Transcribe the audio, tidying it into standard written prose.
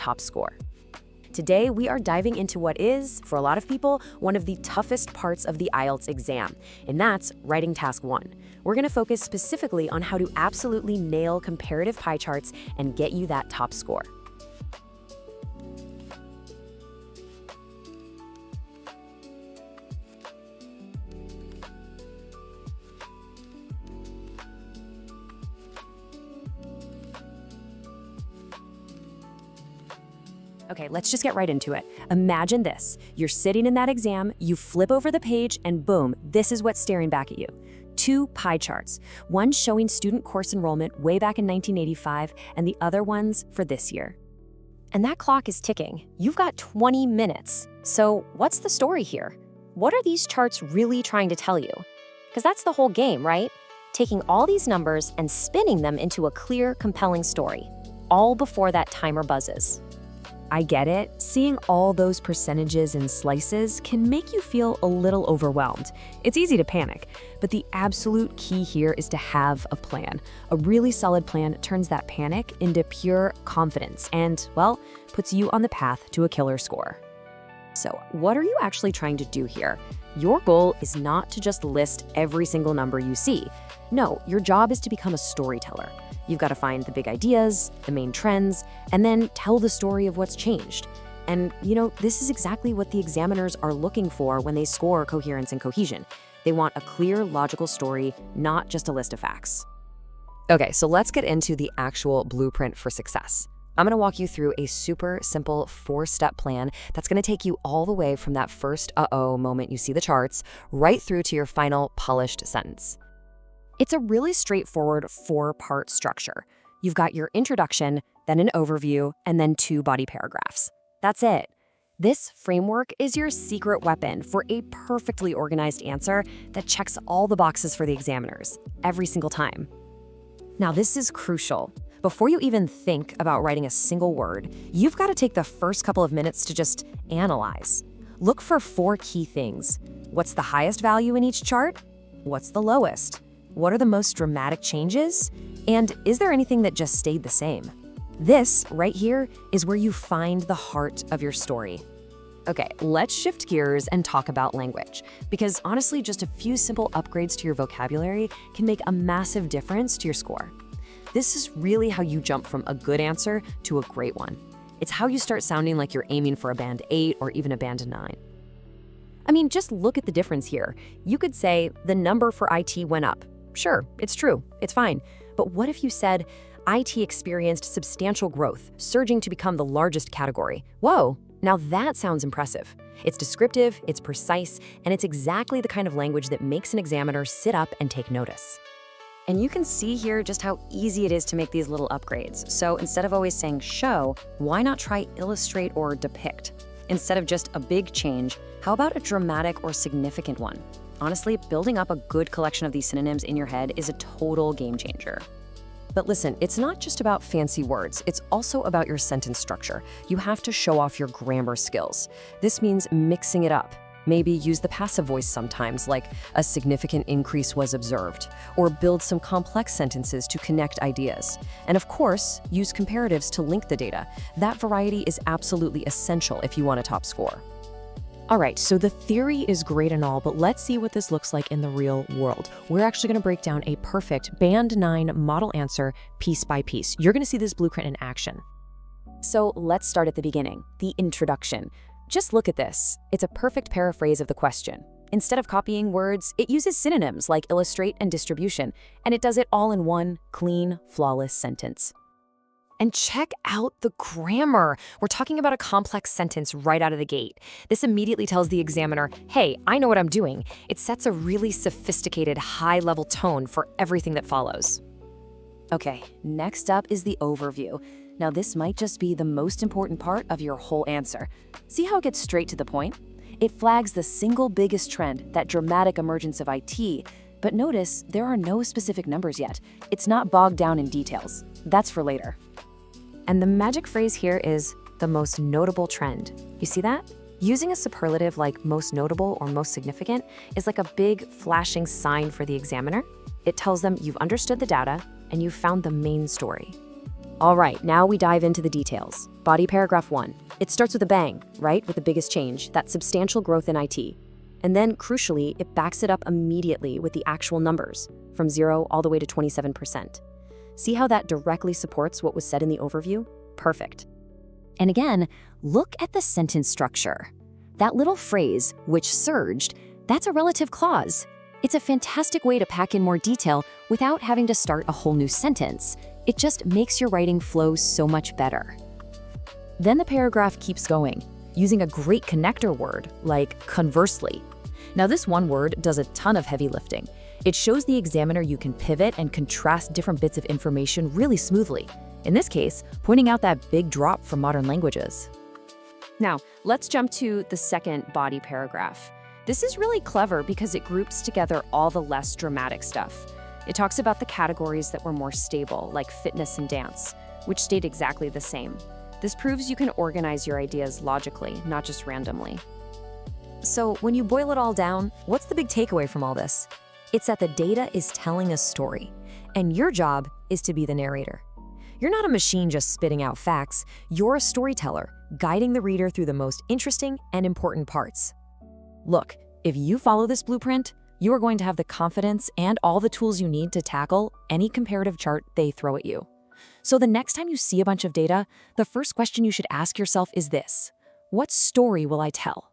top score. Today, we are diving into what is, for a lot of people, one of the toughest parts of the IELTS exam, and that's Writing Task 1. We're going to focus specifically on how to absolutely nail comparative pie charts and get you that top score. Okay, let's just get right into it. Imagine this. You're sitting in that exam, you flip over the page, and boom, this is what's staring back at you. Two pie charts, one showing student course enrollment way back in 1985, and the other one's for this year. And that clock is ticking. You've got 20 minutes. So what's the story here? What are these charts really trying to tell you? Because that's the whole game, right? Taking all these numbers and spinning them into a clear, compelling story, all before that timer buzzes. I get it. Seeing all those percentages and slices can make you feel a little overwhelmed. It's easy to panic, but the absolute key here is to have a plan. A really solid plan turns that panic into pure confidence and, well, puts you on the path to a killer score. So, what are you actually trying to do here? Your goal is not to just list every single number you see. No, your job is to become a storyteller. You've got to find the big ideas, the main trends, and then tell the story of what's changed. And, this is exactly what the examiners are looking for when they score coherence and cohesion. They want a clear, logical story, not just a list of facts. Okay, so let's get into the actual blueprint for success. I'm going to walk you through a super simple 4-step plan that's going to take you all the way from that first uh-oh moment you see the charts right through to your final polished sentence. It's a really straightforward 4-part structure. You've got your introduction, then an overview, and then 2 body paragraphs. That's it. This framework is your secret weapon for a perfectly organized answer that checks all the boxes for the examiners, every single time. Now, this is crucial. Before you even think about writing a single word, you've got to take the first couple of minutes to just analyze. Look for 4 key things. What's the highest value in each chart? What's the lowest? What are the most dramatic changes? And is there anything that just stayed the same? This, right here, is where you find the heart of your story. Okay, let's shift gears and talk about language, because honestly, just a few simple upgrades to your vocabulary can make a massive difference to your score. This is really how you jump from a good answer to a great one. It's how you start sounding like you're aiming for a band 8 or even a band 9. I mean, just look at the difference here. You could say, the number for IT went up. Sure, it's true, it's fine. But what if you said, IT experienced substantial growth, surging to become the largest category? Whoa, now that sounds impressive. It's descriptive, it's precise, and it's exactly the kind of language that makes an examiner sit up and take notice. And you can see here just how easy it is to make these little upgrades. So instead of always saying show, why not try illustrate or depict? Instead of just a big change, how about a dramatic or significant one? Honestly, building up a good collection of these synonyms in your head is a total game changer. But listen, it's not just about fancy words, it's also about your sentence structure. You have to show off your grammar skills. This means mixing it up. Maybe use the passive voice sometimes, like a significant increase was observed, or build some complex sentences to connect ideas. And of course, use comparatives to link the data. That variety is absolutely essential if you want a top score. All right, so the theory is great and all, but let's see what this looks like in the real world. We're actually going to break down a perfect Band 9 model answer piece by piece. You're going to see this blueprint in action. So let's start at the beginning, the introduction. Just look at this. It's a perfect paraphrase of the question. Instead of copying words, it uses synonyms like illustrate and distribution, and it does it all in one clean, flawless sentence. And check out the grammar. We're talking about a complex sentence right out of the gate. This immediately tells the examiner, hey, I know what I'm doing. It sets a really sophisticated, high-level tone for everything that follows. Okay, next up is the overview. Now, this might just be the most important part of your whole answer. See how it gets straight to the point? It flags the single biggest trend, that dramatic emergence of IT. But notice, there are no specific numbers yet. It's not bogged down in details. That's for later. And the magic phrase here is the most notable trend. You see that? Using a superlative like most notable or most significant is like a big flashing sign for the examiner. It tells them you've understood the data and you've found the main story. All right, now we dive into the details. Body paragraph 1. It starts with a bang, right? With the biggest change, that substantial growth in IT. And then, crucially, it backs it up immediately with the actual numbers, from 0 all the way to 27%. See how that directly supports what was said in the overview? Perfect. And again, look at the sentence structure. That little phrase, which surged, that's a relative clause. It's a fantastic way to pack in more detail without having to start a whole new sentence. It just makes your writing flow so much better. Then the paragraph keeps going, using a great connector word like conversely. Now this one word does a ton of heavy lifting. It shows the examiner you can pivot and contrast different bits of information really smoothly. In this case, pointing out that big drop from modern languages. Now, let's jump to the second body paragraph. This is really clever because it groups together all the less dramatic stuff. It talks about the categories that were more stable, like fitness and dance, which stayed exactly the same. This proves you can organize your ideas logically, not just randomly. So when you boil it all down, what's the big takeaway from all this? It's that the data is telling a story, and your job is to be the narrator. You're not a machine just spitting out facts. You're a storyteller, guiding the reader through the most interesting and important parts. Look, if you follow this blueprint, you are going to have the confidence and all the tools you need to tackle any comparative chart they throw at you. So the next time you see a bunch of data, the first question you should ask yourself is this: what story will I tell?